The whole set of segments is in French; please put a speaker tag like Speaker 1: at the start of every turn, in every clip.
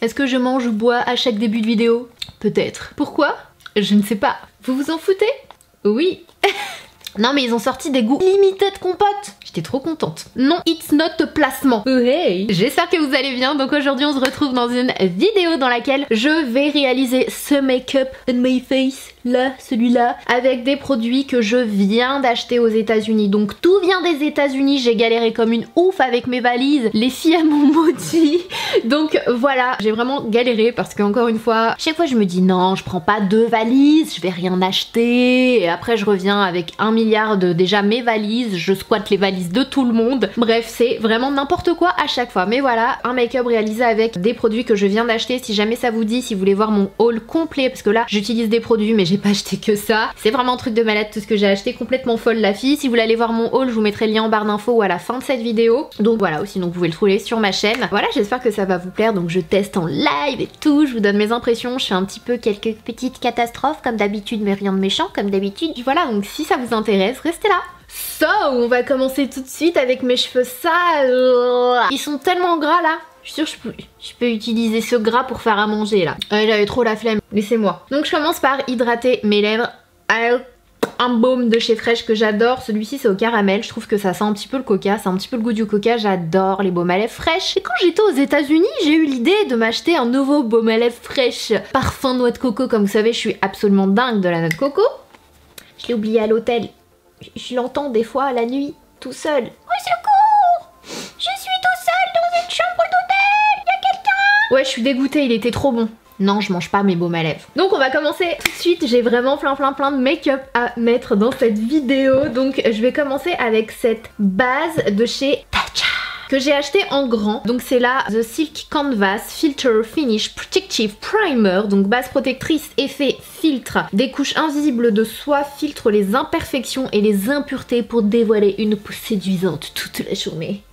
Speaker 1: Est-ce que je mange ou bois à chaque début de vidéo? Peut-être. Pourquoi? Je ne sais pas. Vous vous en foutez? Oui. Non mais ils ont sorti des goûts limited compote. J'étais trop contente. Non, it's not a placement. Hey. J'espère que vous allez bien. Donc aujourd'hui on se retrouve dans une vidéo dans laquelle je vais réaliser ce make-up on my face. Là, celui-là, avec des produits que je viens d'acheter aux États-Unis. Donc tout vient des États-Unis. J'ai galéré comme une ouf avec mes valises. Les filles m'ont maudit. Donc voilà, j'ai vraiment galéré parce que encore une fois, chaque fois je me dis non, je prends pas 2 valises, je vais rien acheter. Et après je reviens avec 1 milliard de déjà mes valises. Je squatte les valises de tout le monde. Bref, c'est vraiment n'importe quoi à chaque fois. Mais voilà, un make-up réalisé avec des produits que je viens d'acheter. Si jamais ça vous dit, si vous voulez voir mon haul complet, parce que là j'utilise des produits mais j'ai pas acheté que ça. C'est vraiment un truc de malade tout ce que j'ai acheté, complètement folle la fille. Si vous voulez aller voir mon haul, je vous mettrai le lien en barre d'infos ou à la fin de cette vidéo. Donc voilà, ou sinon vous pouvez le trouver sur ma chaîne. Voilà, j'espère que ça va vous plaire. Donc je teste en live et tout, je vous donne mes impressions. Je fais un petit peu quelques petites catastrophes comme d'habitude, mais rien de méchant comme d'habitude. Voilà, donc si ça vous intéresse, restez là. So, on va commencer tout de suite avec mes cheveux sales. Ils sont tellement gras là. Je suis sûre que je peux utiliser ce gras pour faire à manger là. J'avais trop la flemme, laissez-moi. Donc je commence par hydrater mes lèvres avec un baume de chez Fresh que j'adore. Celui-ci c'est au caramel, je trouve que ça sent un petit peu le coca, c'est un petit peu le goût du coca, j'adore les baumes à lèvres Fresh. Et quand j'étais aux États-Unis, j'ai eu l'idée de m'acheter un nouveau baume à lèvres Fresh parfum noix de coco. Comme vous savez, je suis absolument dingue de la noix de coco. Je l'ai oublié à l'hôtel. Je l'entends des fois la nuit, tout seul. Au secours! Je suis tout seul dans une chambre d'hôtel! Y'a quelqu'un? Ouais, je suis dégoûtée, il était trop bon. Non, je mange pas mes baumes à lèvres. Donc on va commencer tout de suite. J'ai vraiment plein de make-up à mettre dans cette vidéo. Donc je vais commencer avec cette base de chez Tatcha que j'ai acheté en grand. Donc c'est la The Silk Canvas Filter Finish Protective Primer. Donc base protectrice, effet filtre. Des couches invisibles de soie filtrent les imperfections et les impuretés pour dévoiler une peau séduisante toute la journée.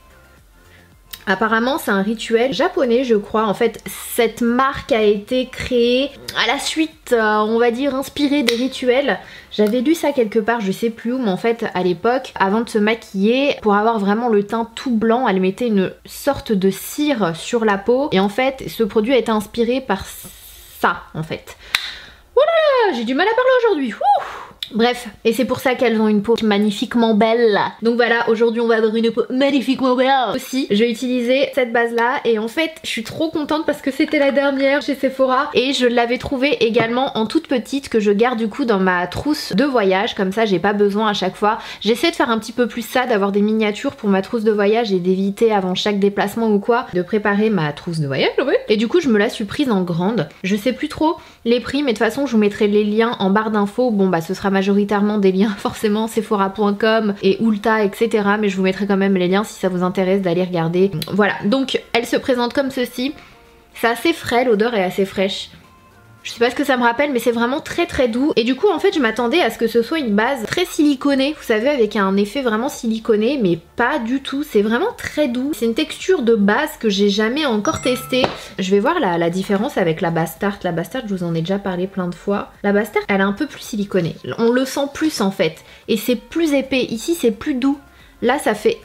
Speaker 1: Apparemment c'est un rituel japonais je crois. En fait cette marque a été créée à la suite, on va dire inspirée des rituels. J'avais lu ça quelque part, je sais plus où, mais en fait à l'époque, avant de se maquiller, pour avoir vraiment le teint tout blanc, elle mettait une sorte de cire sur la peau. Et en fait ce produit a été inspiré par ça en fait. Oh là là, j'ai du mal à parler aujourd'hui. Bref, et c'est pour ça qu'elles ont une peau magnifiquement belle. Donc voilà, aujourd'hui on va avoir une peau magnifiquement belle. Aussi, je vais utiliser cette base là et en fait je suis trop contente parce que c'était la dernière chez Sephora et je l'avais trouvée également en toute petite que je garde du coup dans ma trousse de voyage. Comme ça j'ai pas besoin à chaque fois. J'essaie de faire un petit peu plus ça, d'avoir des miniatures pour ma trousse de voyage et d'éviter avant chaque déplacement ou quoi de préparer ma trousse de voyage. Et du coup je me la suis prise en grande. Je sais plus trop les prix mais de toute façon je vous mettrai les liens en barre d'infos. Bon bah ce sera majoritairement des liens forcément sephora.com et Ulta etc, mais je vous mettrai quand même les liens si ça vous intéresse d'aller regarder. Voilà, donc elle se présente comme ceci. C'est assez frais, l'odeur est assez fraîche. Je sais pas ce que ça me rappelle mais c'est vraiment très doux. Et du coup en fait je m'attendais à ce que ce soit une base très siliconée, vous savez, avec un effet vraiment siliconé, mais pas du tout. C'est vraiment très doux. C'est une texture de base que j'ai jamais encore testée. Je vais voir la différence avec la base Tarte. La base Tarte je vous en ai déjà parlé plein de fois. La base Tarte elle est un peu plus siliconée. On le sent plus en fait. Et c'est plus épais. Ici c'est plus doux. Là ça fait...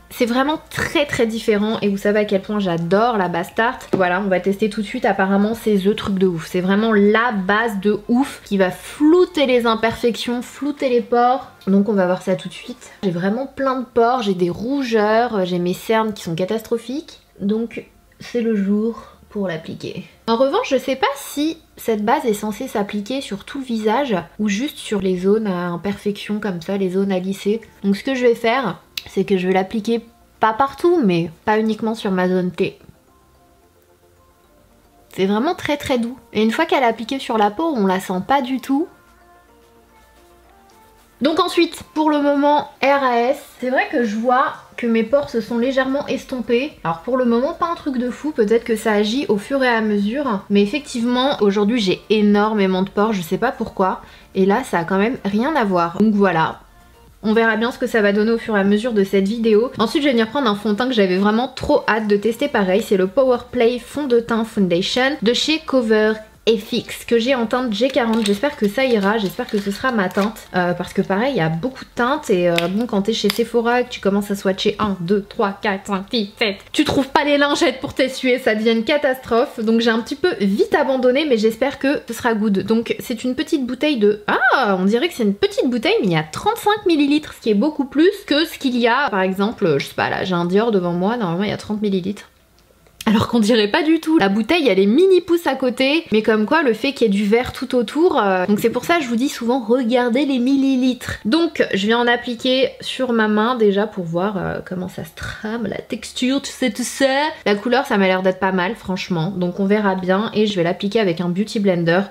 Speaker 1: C'est vraiment très différent et vous savez à quel point j'adore la base Tarte. Voilà, on va tester tout de suite. Apparemment c'est the truc de ouf. C'est vraiment la base de ouf qui va flouter les imperfections, flouter les pores. Donc on va voir ça tout de suite. J'ai vraiment plein de pores, j'ai des rougeurs, j'ai mes cernes qui sont catastrophiques. Donc c'est le jour pour l'appliquer. En revanche je sais pas si cette base est censée s'appliquer sur tout le visage ou juste sur les zones à imperfection comme ça, les zones à lisser. Donc ce que je vais faire, c'est que je vais l'appliquer pas partout, mais pas uniquement sur ma zone T. C'est vraiment très doux. Et une fois qu'elle est appliquée sur la peau, on la sent pas du tout. Donc ensuite, pour le moment, RAS. C'est vrai que je vois que mes pores se sont légèrement estompés. Alors pour le moment, pas un truc de fou. Peut-être que ça agit au fur et à mesure. Mais effectivement, aujourd'hui, j'ai énormément de pores. Je sais pas pourquoi. Et là, ça a quand même rien à voir. Donc voilà. On verra bien ce que ça va donner au fur et à mesure de cette vidéo. Ensuite je vais venir prendre un fond de teint que j'avais vraiment trop hâte de tester pareil. C'est le Power Play fond de teint Foundation de chez Cover FX que j'ai en teinte G40. J'espère que ça ira, j'espère que ce sera ma teinte parce que pareil il y a beaucoup de teintes et bon quand t'es chez Sephora que tu commences à swatcher 1, 2, 3, 4, 5, 6, 7 tu trouves pas les lingettes pour t'essuyer, ça devient une catastrophe. Donc j'ai un petit peu vite abandonné mais j'espère que ce sera good. Donc c'est une petite bouteille de... Ah on dirait que c'est une petite bouteille mais il y a 35 ml, ce qui est beaucoup plus que ce qu'il y a par exemple, je sais pas là j'ai un Dior devant moi, normalement il y a 30 ml. Alors qu'on dirait pas du tout. La bouteille elle est mini pouce à côté, mais comme quoi le fait qu'il y ait du verre tout autour, donc c'est pour ça que je vous dis souvent regardez les millilitres. Donc je viens en appliquer sur ma main déjà pour voir comment ça se trame, la texture, tu sais tout ça. La couleur ça m'a l'air d'être pas mal franchement, donc on verra bien et je vais l'appliquer avec un beauty blender.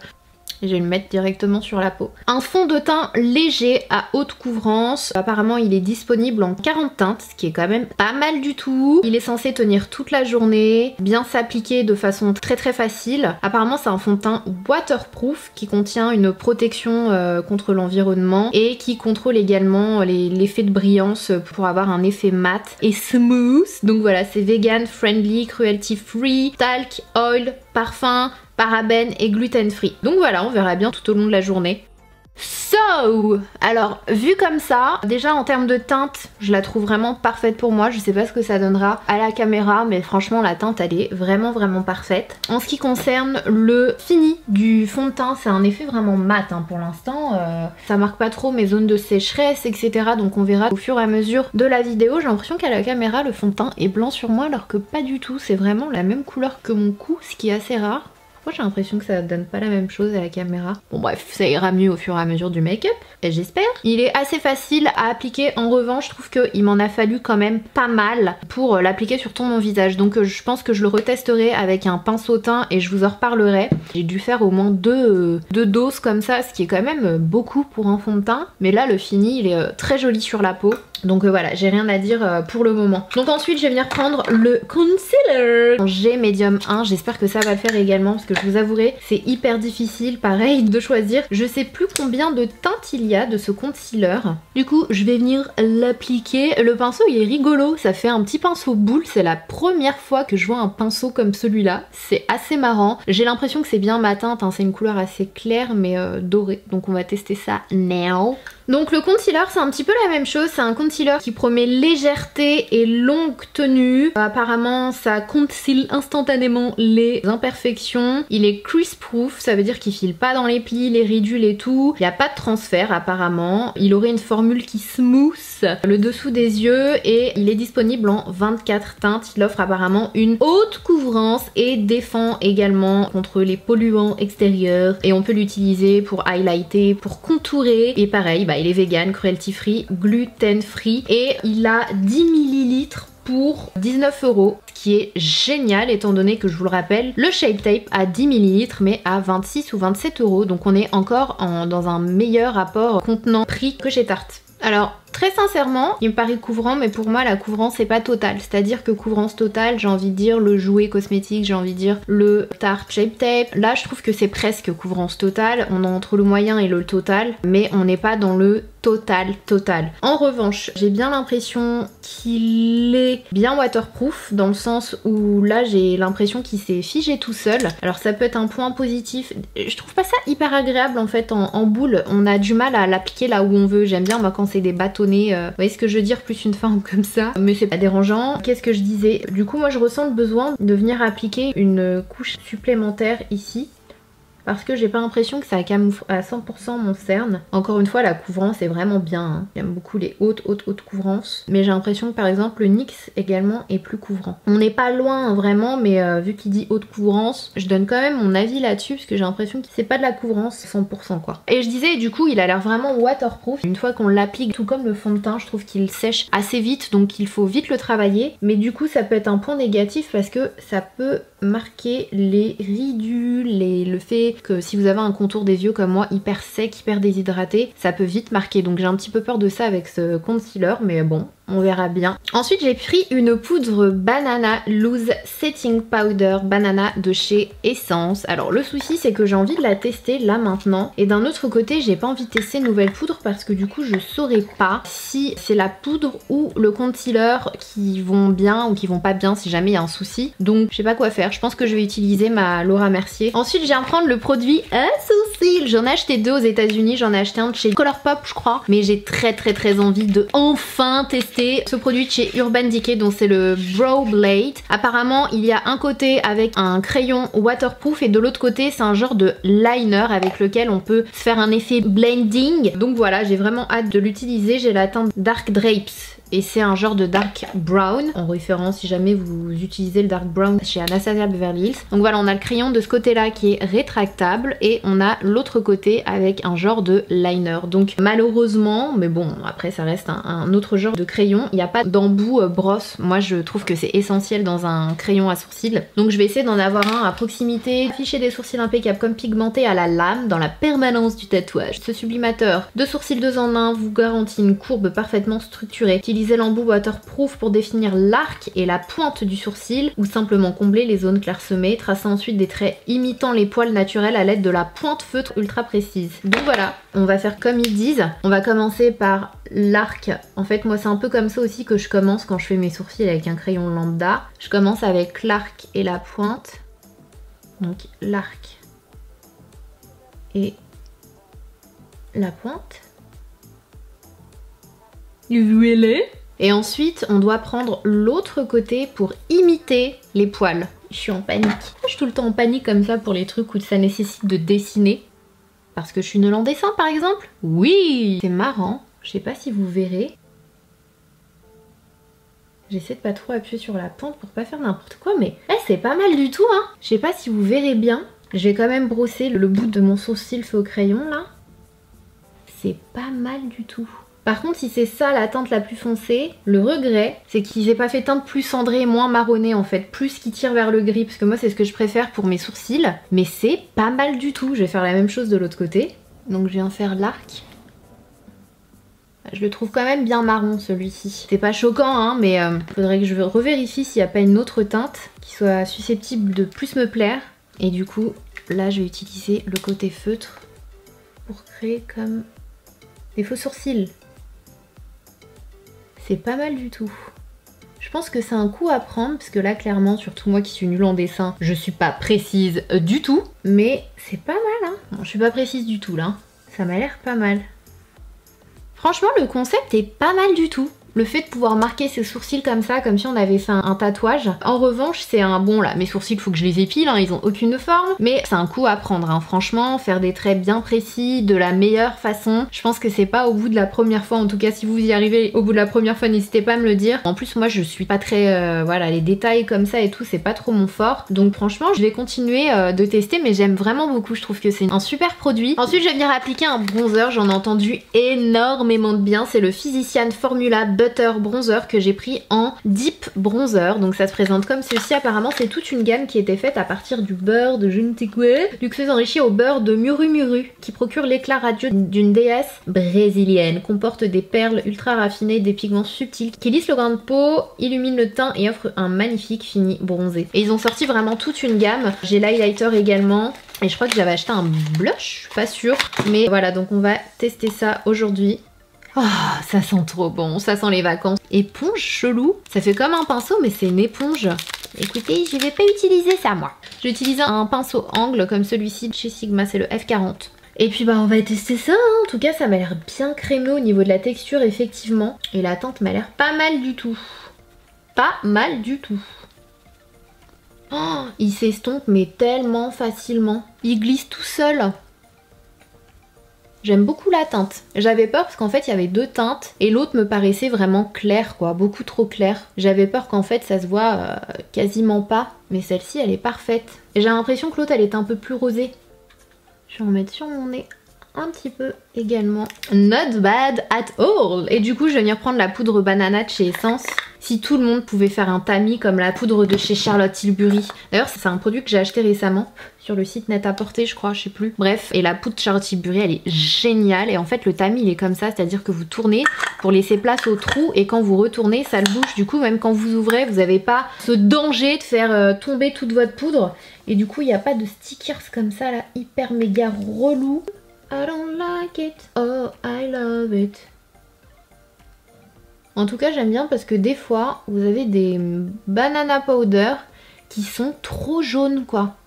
Speaker 1: Et je vais le mettre directement sur la peau. Un fond de teint léger à haute couvrance. Apparemment il est disponible en 40 teintes, ce qui est quand même pas mal du tout. Il est censé tenir toute la journée, bien s'appliquer de façon très facile. Apparemment c'est un fond de teint waterproof qui contient une protection contre l'environnement et qui contrôle également l'effet de brillance pour avoir un effet mat et smooth. Donc voilà, c'est vegan friendly, cruelty free, talc, oil, parfum, parabènes et gluten free. Donc voilà, on verra bien tout au long de la journée. So, alors vu comme ça, déjà en termes de teinte, je la trouve vraiment parfaite pour moi. Je sais pas ce que ça donnera à la caméra, mais franchement la teinte elle est vraiment parfaite. En ce qui concerne le fini du fond de teint, c'est un effet vraiment mat hein, pour l'instant. Ça marque pas trop mes zones de sécheresse, etc. Donc on verra au fur et à mesure de la vidéo. J'ai l'impression qu'à la caméra le fond de teint est blanc sur moi alors que pas du tout. C'est vraiment la même couleur que mon cou, ce qui est assez rare. Moi j'ai l'impression que ça donne pas la même chose à la caméra. Bon bref, ça ira mieux au fur et à mesure du make-up, j'espère. Il est assez facile à appliquer, en revanche je trouve qu'il m'en a fallu quand même pas mal pour l'appliquer sur tout mon visage. Donc je pense que je le retesterai avec un pinceau teint et je vous en reparlerai. J'ai dû faire au moins deux doses comme ça, ce qui est quand même beaucoup pour un fond de teint. Mais là le fini il est très joli sur la peau. Donc voilà, j'ai rien à dire pour le moment. Donc ensuite je vais venir prendre le concealer en G Medium 1. J'espère que ça va le faire également parce que je vous avouerai c'est hyper difficile pareil de choisir. Je sais plus combien de teintes il y a de ce concealer. Du coup je vais venir l'appliquer. Le pinceau il est rigolo, ça fait un petit pinceau boule. C'est la première fois que je vois un pinceau comme celui-là. C'est assez marrant. J'ai l'impression que c'est bien ma teinte hein. C'est une couleur assez claire mais dorée. Donc on va tester ça now. Donc le concealer c'est un petit peu la même chose, c'est un concealer qui promet légèreté et longue tenue. Apparemment ça conceal instantanément les imperfections. Il est crease proof, ça veut dire qu'il file pas dans les plis, les ridules et tout. Il n'y a pas de transfert apparemment. Il aurait une formule qui smooth le dessous des yeux et il est disponible en 24 teintes. Il offre apparemment une haute couvrance et défend également contre les polluants extérieurs. Et on peut l'utiliser pour highlighter, pour contourer et pareil il est vegan, cruelty free, gluten free et il a 10 ml pour 19 €, ce qui est génial étant donné que je vous le rappelle, le Shape Tape a 10 ml mais à 26 ou 27 €, donc on est encore dans un meilleur rapport contenant-prix que chez Tarte. Alors très sincèrement, il me paraît couvrant mais pour moi la couvrance c'est pas totale. C'est-à-dire que couvrance totale, j'ai envie de dire le jouet cosmétique, j'ai envie de dire le Tarte Shape Tape. Là je trouve que c'est presque couvrance totale. On est entre le moyen et le total, mais on n'est pas dans le total. En revanche, j'ai bien l'impression qu'il est bien waterproof dans le sens où là j'ai l'impression qu'il s'est figé tout seul. Alors ça peut être un point positif. Je trouve pas ça hyper agréable en fait en boule. On a du mal à l'appliquer là où on veut. J'aime bien moi quand c'est des bâtonnets. Vous voyez ce que je veux dire, plus une forme comme ça. Mais c'est pas dérangeant. Qu'est-ce que je disais? Du coup moi je ressens le besoin de venir appliquer une couche supplémentaire ici. Parce que j'ai pas l'impression que ça camoufle à 100% mon cerne. Encore une fois, la couvrance est vraiment bien. Hein. J'aime beaucoup les hautes couvrances. Mais j'ai l'impression que par exemple le NYX également est plus couvrant. On n'est pas loin vraiment, mais vu qu'il dit haute couvrance, je donne quand même mon avis là-dessus parce que j'ai l'impression que c'est pas de la couvrance 100% quoi. Et je disais, du coup, il a l'air vraiment waterproof. Une fois qu'on l'applique, tout comme le fond de teint, je trouve qu'il sèche assez vite, donc il faut vite le travailler. Mais du coup, ça peut être un point négatif parce que ça peut marquer les ridules, le fait que si vous avez un contour des yeux comme moi hyper sec, hyper déshydraté, ça peut vite marquer. Donc j'ai un petit peu peur de ça avec ce concealer, mais bon, On verra bien. Ensuite j'ai pris une poudre Banana Loose Setting Powder Banana de chez Essence. Alors le souci c'est que j'ai envie de la tester là maintenant. Et d'un autre côté j'ai pas envie de tester une nouvelle poudre parce que du coup je saurais pas si c'est la poudre ou le concealer qui vont bien ou qui vont pas bien si jamais il y a un souci. Donc je sais pas quoi faire. Je pense que je vais utiliser ma Laura Mercier. Ensuite je viens prendre le produit à sourcils. J'en ai acheté 2 aux États-Unis. J'en ai acheté un de chez Colourpop je crois. Mais j'ai très envie de enfin tester ce produit de chez Urban Decay, donc c'est le Brow Blade. Apparemment il y a un côté avec un crayon waterproof et de l'autre côté c'est un genre de liner avec lequel on peut se faire un effet blending. Donc voilà, j'ai vraiment hâte de l'utiliser. J'ai la teinte Dark Drapes et c'est un genre de dark brown en référence si jamais vous utilisez le dark brown chez Anastasia Beverly Hills. Donc voilà, on a le crayon de ce côté là qui est rétractable et on a l'autre côté avec un genre de liner. Donc malheureusement, mais bon après ça reste un autre genre de crayon, il n'y a pas d'embout brosse. Moi je trouve que c'est essentiel dans un crayon à sourcils. Donc je vais essayer d'en avoir un à proximité. Afficher des sourcils impeccables comme pigmentés à la lame dans la permanence du tatouage. Ce sublimateur de sourcils 2 en 1 vous garantit une courbe parfaitement structurée. Utilisez l'embout waterproof pour définir l'arc et la pointe du sourcil ou simplement combler les zones clairsemées. Tracez ensuite des traits imitant les poils naturels à l'aide de la pointe feutre ultra précise. Donc voilà, on va faire comme ils disent. On va commencer par l'arc. En fait moi c'est un peu comme ça aussi que je commence quand je fais mes sourcils avec un crayon lambda. Je commence avec l'arc et la pointe. Donc l'arc et la pointe. Et ensuite on doit prendre l'autre côté pour imiter les poils. Je suis en panique. Je suis tout le temps en panique comme ça pour les trucs où ça nécessite de dessiner. Parce que je suis nulle en dessin par exemple. Oui, c'est marrant. Je sais pas si vous verrez. J'essaie de pas trop appuyer sur la pente pour pas faire n'importe quoi, mais c'est pas mal du tout hein. Je sais pas si vous verrez bien. Je vais quand même brosser le bout de mon sourcil fait au crayon là. C'est pas mal du tout. Par contre si c'est ça la teinte la plus foncée, le regret c'est qu'ils aient pas fait teinte plus cendrée et moins marronnée en fait, plus qui tire vers le gris, parce que moi c'est ce que je préfère pour mes sourcils, mais c'est pas mal du tout. Je vais faire la même chose de l'autre côté, donc je viens faire l'arc. Je le trouve quand même bien marron celui-ci. C'est pas choquant hein, mais faudrait que je revérifie s'il n'y a pas une autre teinte qui soit susceptible de plus me plaire. Et du coup là je vais utiliser le côté feutre pour créer comme des faux sourcils. C'est pas mal du tout. Je pense que c'est un coup à prendre parce que là clairement, surtout moi qui suis nulle en dessin, je suis pas précise du tout. Mais c'est pas mal hein. Bon, je suis pas précise du tout là. Ça m'a l'air pas mal. Franchement le concept est pas mal du tout. Le fait de pouvoir marquer ses sourcils comme ça, comme si on avait fait un tatouage. En revanche, c'est un bon là, mes sourcils, faut que je les épile, hein, ils ont aucune forme. Mais c'est un coup à prendre, hein. Franchement, faire des traits bien précis, de la meilleure façon. Je pense que c'est pas au bout de la première fois, en tout cas si vous y arrivez au bout de la première fois, n'hésitez pas à me le dire. En plus, moi je suis pas très, voilà, les détails comme ça et tout, c'est pas trop mon fort. Donc franchement, je vais continuer de tester, mais j'aime vraiment beaucoup, je trouve que c'est un super produit. Ensuite, je vais venir appliquer un bronzer, j'en ai entendu énormément de bien, c'est le Physician Formula Butter Bronzer que j'ai pris en Deep Bronzer. Donc ça se présente comme ceci. Apparemment c'est toute une gamme qui était faite à partir du beurre de je ne sais quoi, du creuse enrichi au beurre de Muru Muru, qui procure l'éclat radieux d'une déesse brésilienne, comporte des perles ultra raffinées, des pigments subtils qui lissent le grain de peau, illumine le teint et offre un magnifique fini bronzé. Et ils ont sorti vraiment toute une gamme. J'ai l'highlighter également. Et je crois que j'avais acheté un blush, je suis pas sûre. Mais voilà, donc on va tester ça aujourd'hui. Oh, ça sent trop bon, ça sent les vacances. Éponge chelou, ça fait comme un pinceau mais c'est une éponge. Écoutez, je vais pas utiliser ça moi. Je vais utiliser un pinceau angle comme celui-ci de chez Sigma, c'est le F40. Et puis bah on va tester ça hein. En tout cas ça m'a l'air bien crémeux au niveau de la texture effectivement. Et la teinte m'a l'air pas mal du tout. Pas mal du tout. Oh, il s'estompe mais tellement facilement. Il glisse tout seul. J'aime beaucoup la teinte. J'avais peur parce qu'en fait il y avait 2 teintes et l'autre me paraissait vraiment claire quoi, beaucoup trop claire. J'avais peur qu'en fait ça se voit quasiment pas, mais celle-ci elle est parfaite. Et j'ai l'impression que l'autre elle est un peu plus rosée. Je vais en mettre sur mon nez un petit peu également. Not bad at all. Et du coup je vais venir prendre la poudre banana de chez Essence. Si tout le monde pouvait faire un tamis comme la poudre de chez Charlotte Tilbury. D'ailleurs c'est un produit que j'ai acheté récemment sur le site Net-à-Porter je crois, je sais plus. Bref, et la poudre Charlotte Tilbury elle est géniale. Et en fait le tamis il est comme ça, c'est-à-dire que vous tournez pour laisser place au trou et quand vous retournez ça le bouge. Du coup même quand vous ouvrez vous n'avez pas ce danger de faire tomber toute votre poudre. Et du coup il n'y a pas de stickers comme ça là, hyper méga relou. I don't like it, oh I love it. En tout cas j'aime bien parce que des fois vous avez des banana powder qui sont trop jaunes quoi.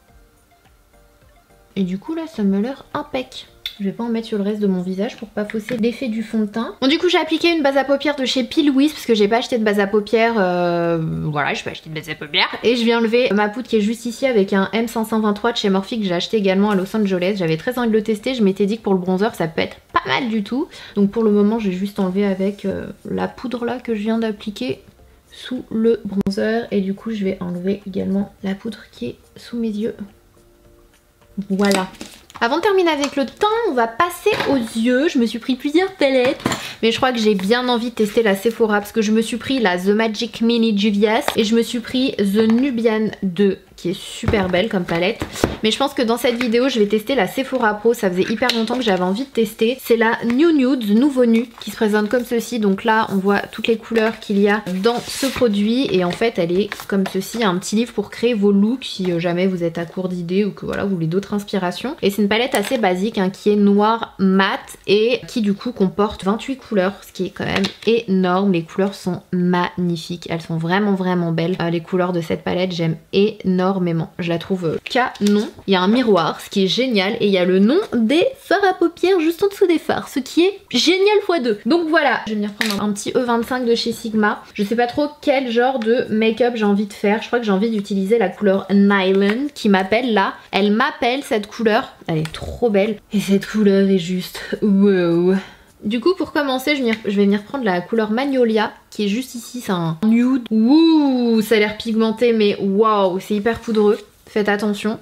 Speaker 1: Et du coup là ça me l'air impec. Je vais pas en mettre sur le reste de mon visage pour pas fausser l'effet du fond de teint. Bon du coup j'ai appliqué une base à paupières de chez P. Louise parce que j'ai pas acheté de base à paupières. Voilà, j'ai pas acheté de base à paupières. Et je viens enlever ma poudre qui est juste ici avec un M523 de chez Morphe que j'ai acheté également à Los Angeles. J'avais très envie de le tester, je m'étais dit que pour le bronzer ça peut être pas mal du tout. Donc pour le moment j'ai juste enlevé avec la poudre là que je viens d'appliquer sous le bronzer. Et du coup je vais enlever également la poudre qui est sous mes yeux. Voilà. Avant de terminer avec le teint, on va passer aux yeux. Je me suis pris plusieurs palettes, mais je crois que j'ai bien envie de tester la Sephora parce que je me suis pris la The Magic Mini Juvia's et je me suis pris The Nubian 2 qui est super belle comme palette. Mais je pense que dans cette vidéo, je vais tester la Sephora Pro. Ça faisait hyper longtemps que j'avais envie de tester. C'est la New Nude, nouveau nu, qui se présente comme ceci. Donc là, on voit toutes les couleurs qu'il y a dans ce produit. Et en fait, elle est comme ceci, un petit livre pour créer vos looks si jamais vous êtes à court d'idées ou que voilà, vous voulez d'autres inspirations. Et c'est une palette assez basique hein, qui est noire mat et qui du coup comporte 28 couleurs, ce qui est quand même énorme. Les couleurs sont magnifiques. Elles sont vraiment belles. Les couleurs de cette palette, j'aime énormément. Je la trouve canon. Il y a un miroir, ce qui est génial, et il y a le nom des fards à paupières juste en dessous des fards, ce qui est génial x2. Donc voilà, je vais venir prendre un petit E25 de chez Sigma. Je sais pas trop quel genre de make-up j'ai envie de faire. Je crois que j'ai envie d'utiliser la couleur Nylon qui m'appelle là. Elle m'appelle cette couleur. Elle est trop belle. Et cette couleur est juste wow. Du coup pour commencer je vais venir prendre la couleur Magnolia qui est juste ici, c'est un nude. Ouh, ça a l'air pigmenté mais waouh, c'est hyper poudreux. Faites attention.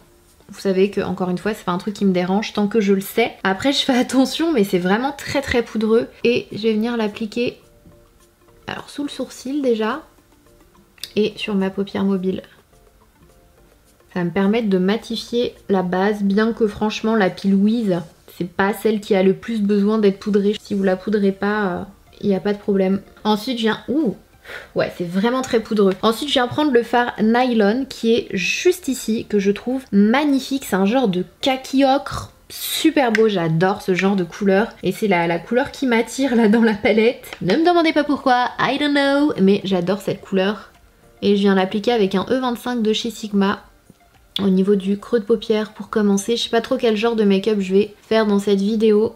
Speaker 1: Vous savez que encore une fois c'est pas un truc qui me dérange tant que je le sais. Après je fais attention mais c'est vraiment très poudreux. Et je vais venir l'appliquer alors sous le sourcil déjà et sur ma paupière mobile. Ça va me permettre de matifier la base, bien que franchement la P. Louise c'est pas celle qui a le plus besoin d'être poudrée. Si vous la poudrez pas, il n'y a pas de problème. Ensuite je viens... Ouh, ouais c'est vraiment très poudreux. Ensuite je viens prendre le fard Nylon qui est juste ici, que je trouve magnifique. C'est un genre de kaki ocre. Super beau, j'adore ce genre de couleur. Et c'est la couleur qui m'attire là dans la palette. Ne me demandez pas pourquoi, I don't know. Mais j'adore cette couleur. Et je viens l'appliquer avec un E25 de chez Sigma. Au niveau du creux de paupière pour commencer. Je sais pas trop quel genre de make-up je vais faire dans cette vidéo.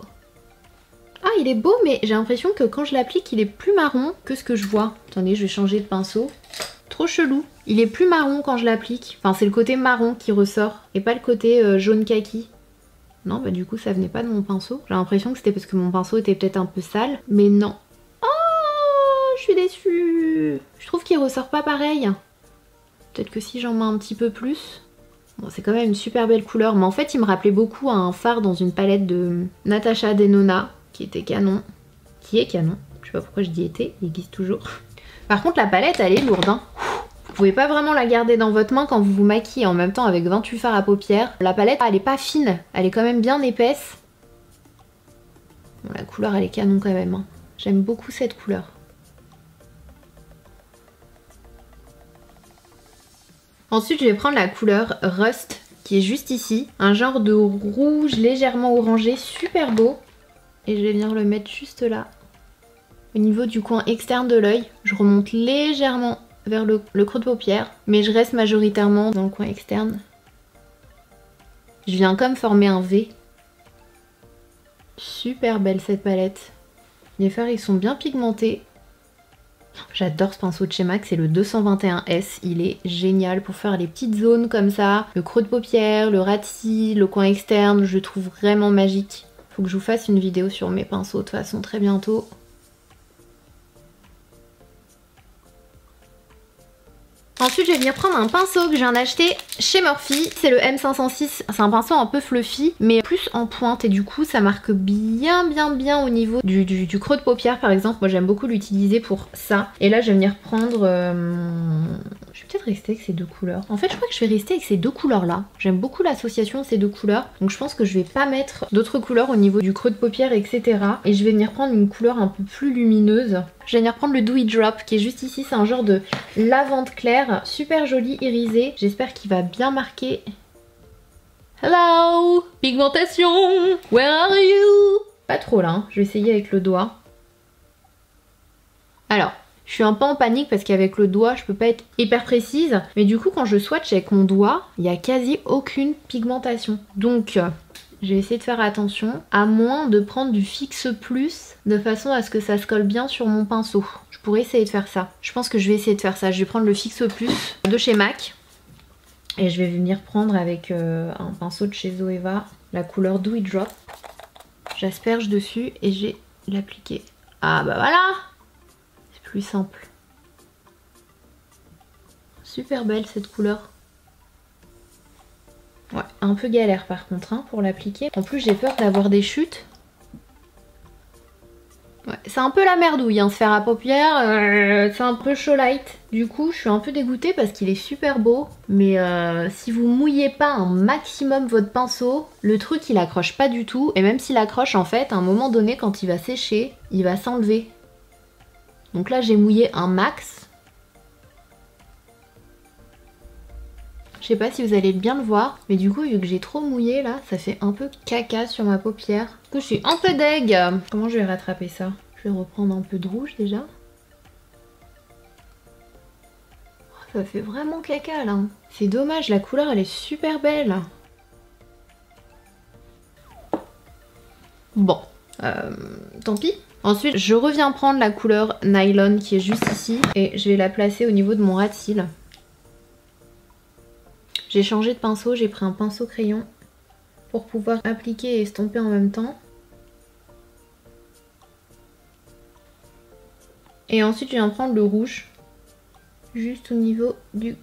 Speaker 1: Ah il est beau mais j'ai l'impression que quand je l'applique il est plus marron que ce que je vois. Attendez je vais changer de pinceau. Trop chelou. Il est plus marron quand je l'applique. Enfin c'est le côté marron qui ressort et pas le côté jaune kaki. Non bah du coup ça venait pas de mon pinceau. J'ai l'impression que c'était parce que mon pinceau était peut-être un peu sale. Mais non. Oh je suis déçue. Je trouve qu'il ressort pas pareil. Peut-être que si j'en mets un petit peu plus... Bon, c'est quand même une super belle couleur, mais en fait il me rappelait beaucoup à un fard dans une palette de Natasha Denona qui était canon, qui est canon, je sais pas pourquoi je dis était, il existe toujours. Par contre la palette elle est lourde, hein. Vous pouvez pas vraiment la garder dans votre main quand vous vous maquillez en même temps avec 28 fards à paupières. La palette elle est pas fine, elle est quand même bien épaisse. Bon, la couleur elle est canon quand même, hein. J'aime beaucoup cette couleur. Ensuite je vais prendre la couleur Rust qui est juste ici, un genre de rouge légèrement orangé, super beau. Et je vais venir le mettre juste là, au niveau du coin externe de l'œil. Je remonte légèrement vers le creux de paupière, mais je reste majoritairement dans le coin externe. Je viens comme former un V. Super belle cette palette. Les fards ils sont bien pigmentés. J'adore ce pinceau de chez MAC, c'est le 221S, il est génial pour faire les petites zones comme ça, le creux de paupière, le ras de cils, le coin externe, je le trouve vraiment magique. Faut que je vous fasse une vidéo sur mes pinceaux de toute façon très bientôt. Ensuite, je vais venir prendre un pinceau que je viens d'acheter chez Morphe. C'est le M506. C'est un pinceau un peu fluffy, mais plus en pointe. Et du coup, ça marque bien au niveau du creux de paupière, par exemple. Moi, j'aime beaucoup l'utiliser pour ça. Et là, je vais venir prendre... Je vais peut-être rester avec ces deux couleurs. En fait, je crois que je vais rester avec ces deux couleurs-là. J'aime beaucoup l'association de ces deux couleurs. Donc, je pense que je vais pas mettre d'autres couleurs au niveau du creux de paupière, etc. Et je vais venir prendre une couleur un peu plus lumineuse. Je vais venir prendre le Dew Drop qui est juste ici. C'est un genre de lavande claire, super joli, irisé. J'espère qu'il va bien marquer. Hello, pigmentation, where are you? Pas trop là, hein. Je vais essayer avec le doigt. Alors, je suis un peu en panique parce qu'avec le doigt, je peux pas être hyper précise. Mais du coup, quand je swatch avec mon doigt, il n'y a quasi aucune pigmentation. Donc... je vais essayer de faire attention, à moins de prendre du Fix Plus de façon à ce que ça se colle bien sur mon pinceau. Je pourrais essayer de faire ça. Je pense que je vais essayer de faire ça. Je vais prendre le Fix Plus de chez MAC. Et je vais venir prendre avec un pinceau de chez Zoeva la couleur Dew Drop. J'asperge dessus et je vais l'appliquer. Ah bah voilà! C'est plus simple. Super belle cette couleur. Ouais, un peu galère par contre hein, pour l'appliquer. En plus j'ai peur d'avoir des chutes. Ouais, c'est un peu la merdouille hein, se faire à paupières, c'est un peu chaud light. Du coup je suis un peu dégoûtée parce qu'il est super beau. Mais si vous mouillez pas un maximum votre pinceau, le truc il accroche pas du tout. Et même s'il accroche en fait, à un moment donné quand il va sécher, il va s'enlever. Donc là j'ai mouillé un max. Je sais pas si vous allez bien le voir, mais du coup vu que j'ai trop mouillé là, ça fait un peu caca sur ma paupière. Du coup je suis un peu deg. Comment je vais rattraper ça? Je vais reprendre un peu de rouge déjà. Oh, ça fait vraiment caca là. C'est dommage, la couleur elle est super belle. Bon, tant pis. Ensuite je reviens prendre la couleur Nylon qui est juste ici et je vais la placer au niveau de mon ras de cils. J'ai changé de pinceau, j'ai pris un pinceau crayon pour pouvoir appliquer et estomper en même temps. Et ensuite je viens prendre le rouge, juste au niveau du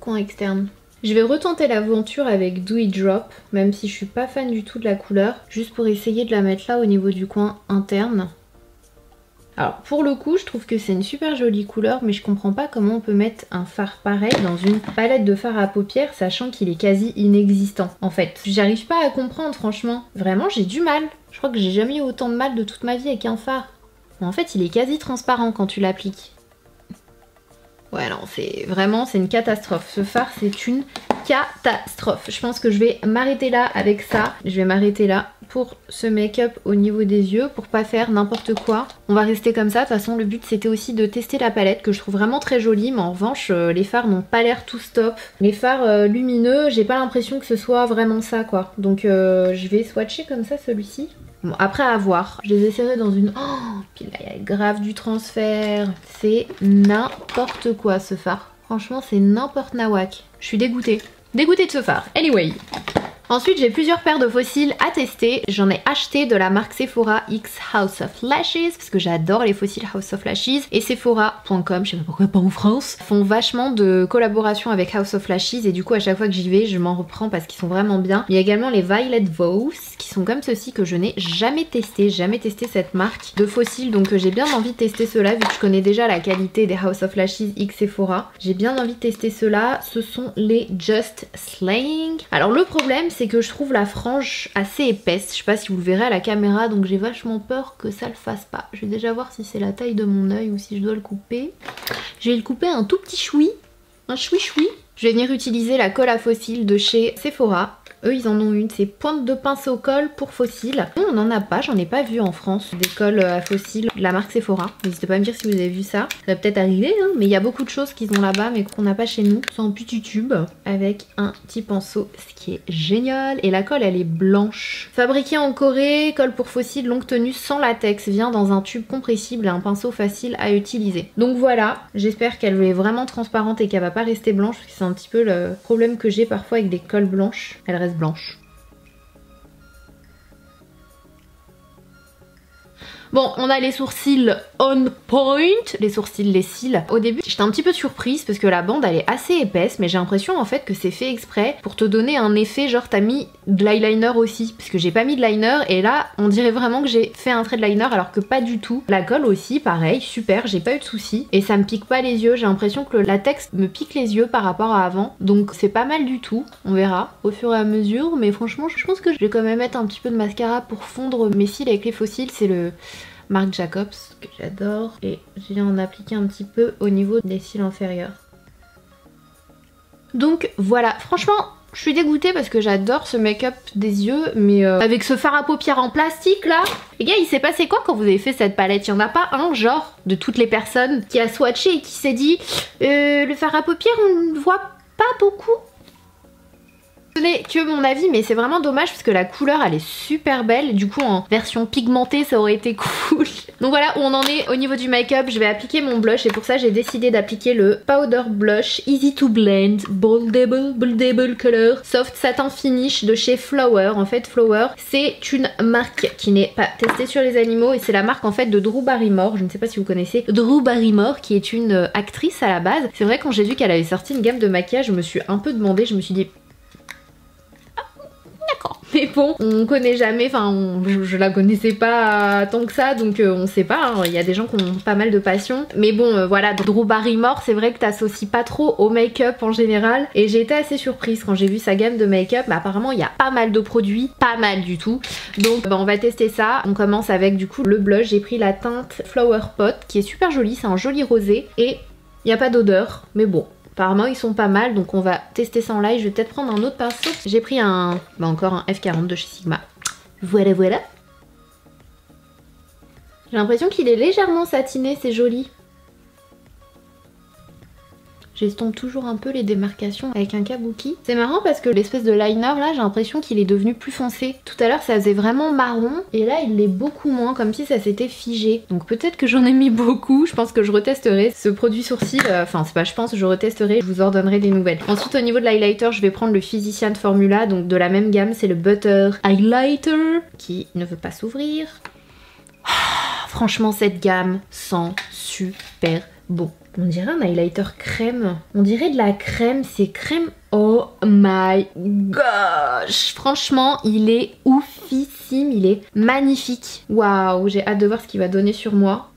Speaker 1: coin externe. Je vais retenter l'aventure avec Dew Drop, même si je suis pas fan du tout de la couleur, juste pour essayer de la mettre là au niveau du coin interne. Alors pour le coup je trouve que c'est une super jolie couleur, mais je comprends pas comment on peut mettre un fard pareil dans une palette de fard à paupières sachant qu'il est quasi inexistant en fait. J'arrive pas à comprendre franchement, vraiment j'ai du mal. Je crois que j'ai jamais eu autant de mal de toute ma vie avec un fard. En fait il est quasi transparent quand tu l'appliques. Ouais non c'est vraiment c'est une catastrophe, ce fard c'est une catastrophe. Je pense que je vais m'arrêter là avec ça, je vais m'arrêter là pour ce make-up au niveau des yeux pour pas faire n'importe quoi. On va rester comme ça, de toute façon le but c'était aussi de tester la palette que je trouve vraiment très jolie, mais en revanche les fards n'ont pas l'air tout stop. Les fards lumineux, j'ai pas l'impression que ce soit vraiment ça quoi. Donc je vais swatcher comme ça celui-ci. Bon, après à voir, je les essaierai dans une... Oh, puis là il y a grave du transfert. C'est n'importe quoi ce fard. Franchement c'est n'importe nawak. Je suis dégoûtée. Dégoûtée de ce fard. Anyway. Ensuite j'ai plusieurs paires de faux cils à tester. J'en ai acheté de la marque Sephora X House of Lashes parce que j'adore les faux cils House of Lashes. Et Sephora.com, je sais pas pourquoi pas en France, font vachement de collaboration avec House of Lashes. Et du coup à chaque fois que j'y vais je m'en reprends parce qu'ils sont vraiment bien. Il y a également les Violet Vows qui sont comme ceci que je n'ai jamais testé cette marque de faux cils. Donc j'ai bien envie de tester ceux-là vu que je connais déjà la qualité des House of Lashes X Sephora. J'ai bien envie de tester ceux-là. Ce sont les Just Slaying. Alors le problème c'est que je trouve la frange assez épaisse. Je sais pas si vous le verrez à la caméra, donc j'ai vachement peur que ça le fasse pas. Je vais déjà voir si c'est la taille de mon œil ou si je dois le couper. Je vais le couper un tout petit choui, un choui-choui. Je vais venir utiliser la colle à faux cils de chez Sephora. Eux ils en ont une, c'est pointe de pinceau colle pour faux cils. Nous on en a pas, j'en ai pas vu en France des colles à faux cils de la marque Sephora. N'hésitez pas à me dire si vous avez vu ça. Ça va peut-être arriver hein, mais il y a beaucoup de choses qu'ils ont là-bas mais qu'on n'a pas chez nous. C'est en petit tube avec un petit pinceau, ce qui est génial. Et la colle elle est blanche. Fabriquée en Corée, colle pour faux cils longue tenue sans latex, vient dans un tube compressible et un pinceau facile à utiliser. Donc voilà, j'espère qu'elle est vraiment transparente et qu'elle va pas rester blanche parce que c'est un petit peu le problème que j'ai parfois avec des colles blanches. Elle reste blanche. Bon, on a les sourcils on point, les sourcils, les cils. Au début, j'étais un petit peu surprise parce que la bande elle est assez épaisse, mais j'ai l'impression en fait que c'est fait exprès pour te donner un effet genre t'as mis de l'eyeliner aussi, parce que j'ai pas mis de liner et là on dirait vraiment que j'ai fait un trait de liner alors que pas du tout. La colle aussi, pareil, super, j'ai pas eu de soucis et ça me pique pas les yeux. J'ai l'impression que le latex me pique les yeux par rapport à avant, donc c'est pas mal du tout. On verra au fur et à mesure, mais franchement je pense que je vais quand même mettre un petit peu de mascara pour fondre mes cils avec les faux cils. C'est le Marc Jacobs que j'adore et je viens en appliquer un petit peu au niveau des cils inférieurs. Donc voilà, franchement je suis dégoûtée parce que j'adore ce make-up des yeux, mais avec ce fard à paupières en plastique là, les gars, il s'est passé quoi quand vous avez fait cette palette? Il y en a pas un genre de toutes les personnes qui a swatché et qui s'est dit le fard à paupières on ne voit pas beaucoup? Ce n'est que mon avis, mais c'est vraiment dommage parce que la couleur elle est super belle. Du coup en version pigmentée ça aurait été cool. Donc voilà où on en est au niveau du make-up. Je vais appliquer mon blush et pour ça j'ai décidé d'appliquer le Powder Blush Easy to Blend Boldable Color Soft Satin Finish de chez Flower. En fait Flower c'est une marque qui n'est pas testée sur les animaux et c'est la marque en fait de Drew Barrymore. Je ne sais pas si vous connaissez Drew Barrymore qui est une actrice à la base. C'est vrai quand j'ai vu qu'elle avait sorti une gamme de maquillage je me suis un peu demandé, je me suis dit mais bon, on connaît jamais, enfin je la connaissais pas tant que ça, donc on sait pas, hein. Il y a des gens qui ont pas mal de passion. Mais bon voilà, Drew Barrymore, c'est vrai que t'associes pas trop au make-up en général. Et j'ai été assez surprise quand j'ai vu sa gamme de make-up, mais apparemment il y a pas mal de produits, pas mal du tout. Donc on va tester ça. On commence avec du coup le blush, j'ai pris la teinte Flower Pot qui est super jolie, c'est un joli rosé. Et il n'y a pas d'odeur, mais bon. Apparemment ils sont pas mal, donc on va tester ça en live. Je vais peut-être prendre un autre pinceau. J'ai pris encore un F40 de chez Sigma. Voilà voilà. J'ai l'impression qu'il est légèrement satiné, c'est joli. J'estompe toujours un peu les démarcations avec un kabuki. C'est marrant parce que l'espèce de liner là, j'ai l'impression qu'il est devenu plus foncé. Tout à l'heure ça faisait vraiment marron et là il l'est beaucoup moins, comme si ça s'était figé. Donc peut-être que j'en ai mis beaucoup. Je pense que je retesterai ce produit sourcil. Enfin c'est pas je pense, je retesterai, je vous en donnerai des nouvelles. Ensuite au niveau de l'highlighter, je vais prendre le Physician Formula, donc de la même gamme, c'est le Butter Highlighter qui ne veut pas s'ouvrir. Franchement cette gamme sent super bon. On dirait un highlighter crème. On dirait de la crème, c'est crème. Oh my gosh. Franchement, il est oufissime, il est magnifique. Waouh, j'ai hâte de voir ce qu'il va donner sur moi.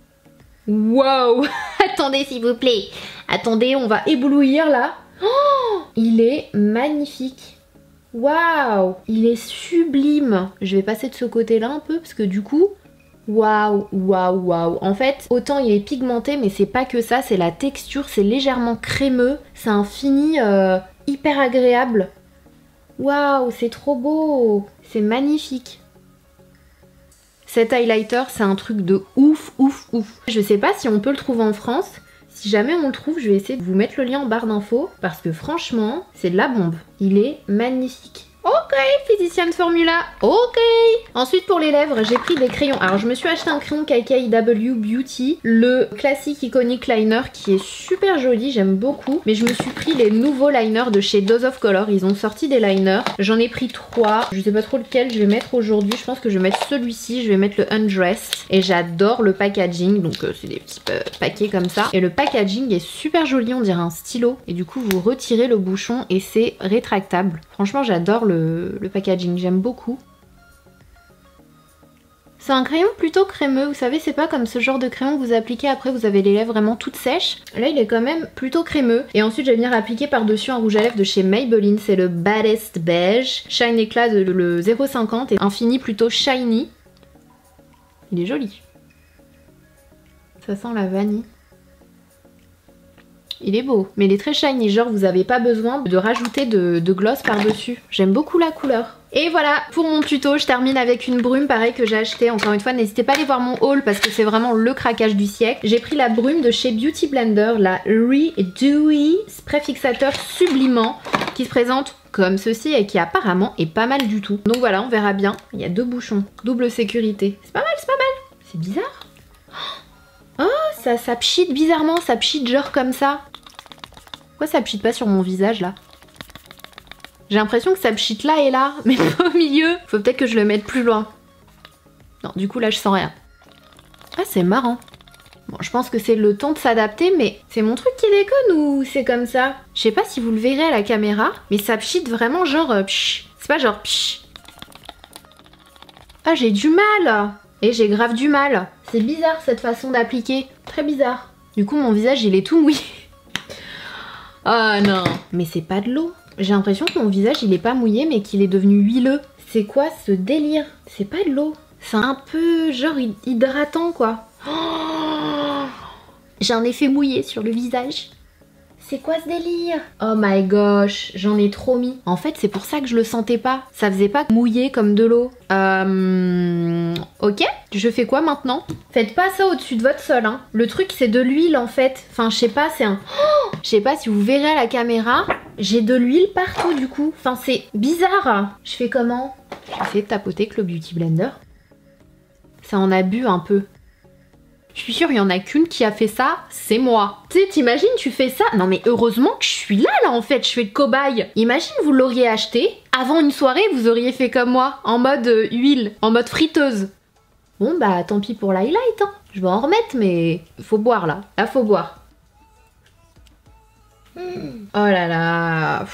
Speaker 1: Waouh. Attendez s'il vous plaît. Attendez, on va éblouir là. Oh, il est magnifique. Waouh, il est sublime. Je vais passer de ce côté-là un peu parce que du coup... Waouh, waouh, waouh. En fait, autant il est pigmenté, mais c'est pas que ça, c'est la texture, c'est légèrement crémeux. C'est un fini hyper agréable. Waouh, c'est trop beau. C'est magnifique. Cet highlighter, c'est un truc de ouf, ouf, ouf. Je sais pas si on peut le trouver en France. Si jamais on le trouve, je vais essayer de vous mettre le lien en barre d'infos. Parce que franchement, c'est de la bombe. Il est magnifique. Ok, Physician Formula, ok. Ensuite pour les lèvres, j'ai pris des crayons. Alors je me suis acheté un crayon KKW Beauty, le classique iconic liner qui est super joli, j'aime beaucoup. Mais je me suis pris les nouveaux liners de chez Dose of Color, ils ont sorti des liners. J'en ai pris 3, je sais pas trop lequel je vais mettre aujourd'hui. Je pense que je vais mettre celui-ci, je vais mettre le Undressed. Et j'adore le packaging, donc c'est des petits paquets comme ça. Et le packaging est super joli, on dirait un stylo. Et du coup vous retirez le bouchon et c'est rétractable. Franchement j'adore le packaging, j'aime beaucoup. C'est un crayon plutôt crémeux, vous savez c'est pas comme ce genre de crayon que vous appliquez après vous avez les lèvres vraiment toutes sèches. Là il est quand même plutôt crémeux. Et ensuite je vais venir appliquer par dessus un rouge à lèvres de chez Maybelline, c'est le Baddest Beige. Shine Éclat de le 0,50 et un fini plutôt shiny. Il est joli. Ça sent la vanille. Il est beau, mais il est très shiny, genre vous n'avez pas besoin de rajouter de gloss par dessus. J'aime beaucoup la couleur. Et voilà, pour mon tuto, je termine avec une brume pareil que j'ai acheté. Encore une fois, n'hésitez pas à aller voir mon haul parce que c'est vraiment le craquage du siècle. J'ai pris la brume de chez Beauty Blender, la Redewy Spray Fixateur Sublimant, qui se présente comme ceci et qui apparemment est pas mal du tout. Donc voilà, on verra bien. Il y a 2 bouchons, double sécurité. C'est pas mal, c'est pas mal. C'est bizarre. Oh, ça pchite bizarrement, ça pchite genre comme ça. Pourquoi ça pchite pas sur mon visage là? J'ai l'impression que ça pchite là et là, mais pas au milieu. Faut peut-être que je le mette plus loin. Non, du coup là je sens rien. Ah, c'est marrant. Bon, je pense que c'est le temps de s'adapter, mais c'est mon truc qui déconne ou c'est comme ça? Je sais pas si vous le verrez à la caméra, mais ça pchit vraiment genre psh. C'est pas genre psh. Ah, j'ai du mal. Et j'ai grave du mal. C'est bizarre cette façon d'appliquer. Très bizarre. Du coup, mon visage, il est tout mouillé. Ah non. Mais c'est pas de l'eau. J'ai l'impression que mon visage, il est pas mouillé, mais qu'il est devenu huileux. C'est quoi ce délire? C'est pas de l'eau. C'est un peu genre hydratant, quoi. Oh, j'ai un effet mouillé sur le visage. C'est quoi ce délire? Oh my gosh, j'en ai trop mis. En fait, c'est pour ça que je le sentais pas. Ça faisait pas mouiller comme de l'eau. Ok, je fais quoi maintenant? Faites pas ça au-dessus de votre sol, hein. Le truc, c'est de l'huile, en fait. Enfin, je sais pas, c'est un... Oh, je sais pas si vous verrez à la caméra. J'ai de l'huile partout, du coup. Enfin, c'est bizarre. Je fais comment? Je vais essayer de tapoter avec le Beauty Blender. Ça en a bu un peu. Je suis sûre, il y en a qu'une qui a fait ça, c'est moi. Tu sais, t'imagines, tu fais ça? Non mais heureusement que je suis là, en fait, je fais le cobaye. Imagine, vous l'auriez acheté, avant une soirée, vous auriez fait comme moi, en mode huile, en mode friteuse. Bon bah, tant pis pour l'highlight, hein. Je vais en remettre, mais faut boire, là. Là, faut boire. Oh là là...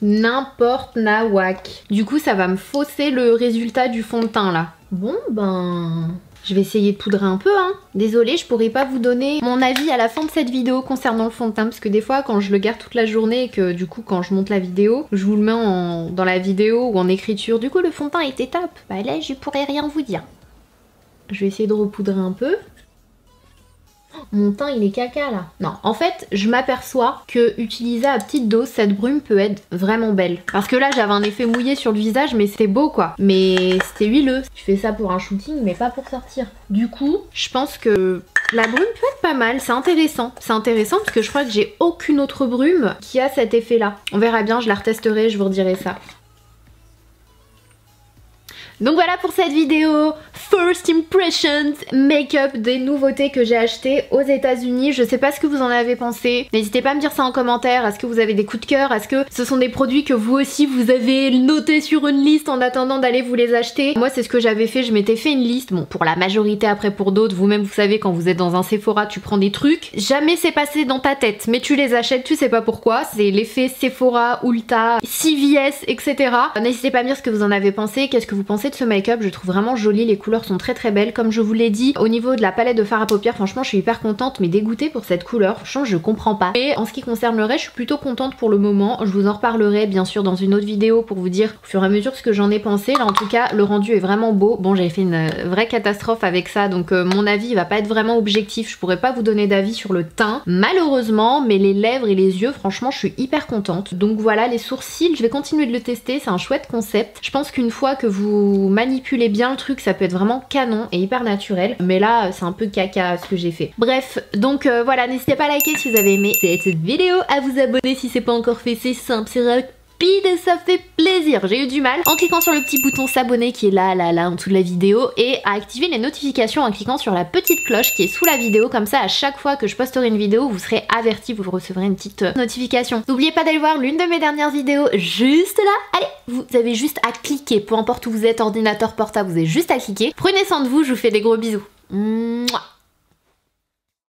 Speaker 1: N'importe nawak. Du coup, ça va me fausser le résultat du fond de teint, là. Bon, ben... Je vais essayer de poudrer un peu, hein. Désolée, je pourrais pas vous donner mon avis à la fin de cette vidéo concernant le fond de teint, parce que des fois, quand je le garde toute la journée et que du coup, quand je monte la vidéo, je vous le mets dans la vidéo ou en écriture. Du coup, le fond de teint était top. Bah là, je pourrais rien vous dire. Je vais essayer de repoudrer un peu. Mon teint il est caca là. Non, en fait, je m'aperçois que utiliser à petite dose cette brume peut être vraiment belle. Parce que là, j'avais un effet mouillé sur le visage, mais c'était beau quoi. Mais c'était huileux. Je fais ça pour un shooting, mais pas pour sortir. Du coup, je pense que la brume peut être pas mal. C'est intéressant. C'est intéressant parce que je crois que j'ai aucune autre brume qui a cet effet là. On verra bien, je la retesterai, je vous redirai ça. Donc voilà pour cette vidéo First Impressions Make-up des nouveautés que j'ai achetées aux États-Unis. Je sais pas ce que vous en avez pensé. N'hésitez pas à me dire ça en commentaire. Est-ce que vous avez des coups de cœur? Est-ce que ce sont des produits que vous aussi vous avez notés sur une liste en attendant d'aller vous les acheter? Moi c'est ce que j'avais fait, je m'étais fait une liste. Bon, pour la majorité, après pour d'autres, vous-même vous savez, quand vous êtes dans un Sephora, tu prends des trucs. Jamais c'est passé dans ta tête, mais tu les achètes, tu sais pas pourquoi. C'est l'effet Sephora, Ulta, CVS, etc. N'hésitez pas à me dire ce que vous en avez pensé. Qu'est-ce que vous pensez de ce make-up? Je trouve vraiment joli, les couleurs sont très très belles. Comme je vous l'ai dit, au niveau de la palette de fard à paupières, franchement je suis hyper contente, mais dégoûtée pour cette couleur. Franchement je comprends pas. Et en ce qui concerne le reste, je suis plutôt contente pour le moment. Je vous en reparlerai bien sûr dans une autre vidéo pour vous dire au fur et à mesure ce que j'en ai pensé. Là en tout cas le rendu est vraiment beau. Bon, j'avais fait une vraie catastrophe avec ça, donc mon avis il va pas être vraiment objectif. Je pourrais pas vous donner d'avis sur le teint malheureusement, mais les lèvres et les yeux, franchement je suis hyper contente. Donc voilà, les sourcils, je vais continuer de le tester, c'est un chouette concept. Je pense qu'une fois que vous manipulez bien le truc, ça peut être vraiment canon et hyper naturel, mais là c'est un peu caca ce que j'ai fait. Bref, donc voilà, n'hésitez pas à liker si vous avez aimé cette vidéo, à vous abonner si c'est pas encore fait, c'est simple, c'est rapide et ça fait plaisir. J'ai eu du mal en cliquant sur le petit bouton s'abonner qui est là en dessous de la vidéo, et à activer les notifications en cliquant sur la petite cloche qui est sous la vidéo. Comme ça, à chaque fois que je posterai une vidéo, vous serez averti, vous recevrez une petite notification. N'oubliez pas d'aller voir l'une de mes dernières vidéos juste là. Allez, vous avez juste à cliquer, peu importe où vous êtes, ordinateur, portable, vous avez juste à cliquer. Prenez soin de vous, je vous fais des gros bisous. Mouah.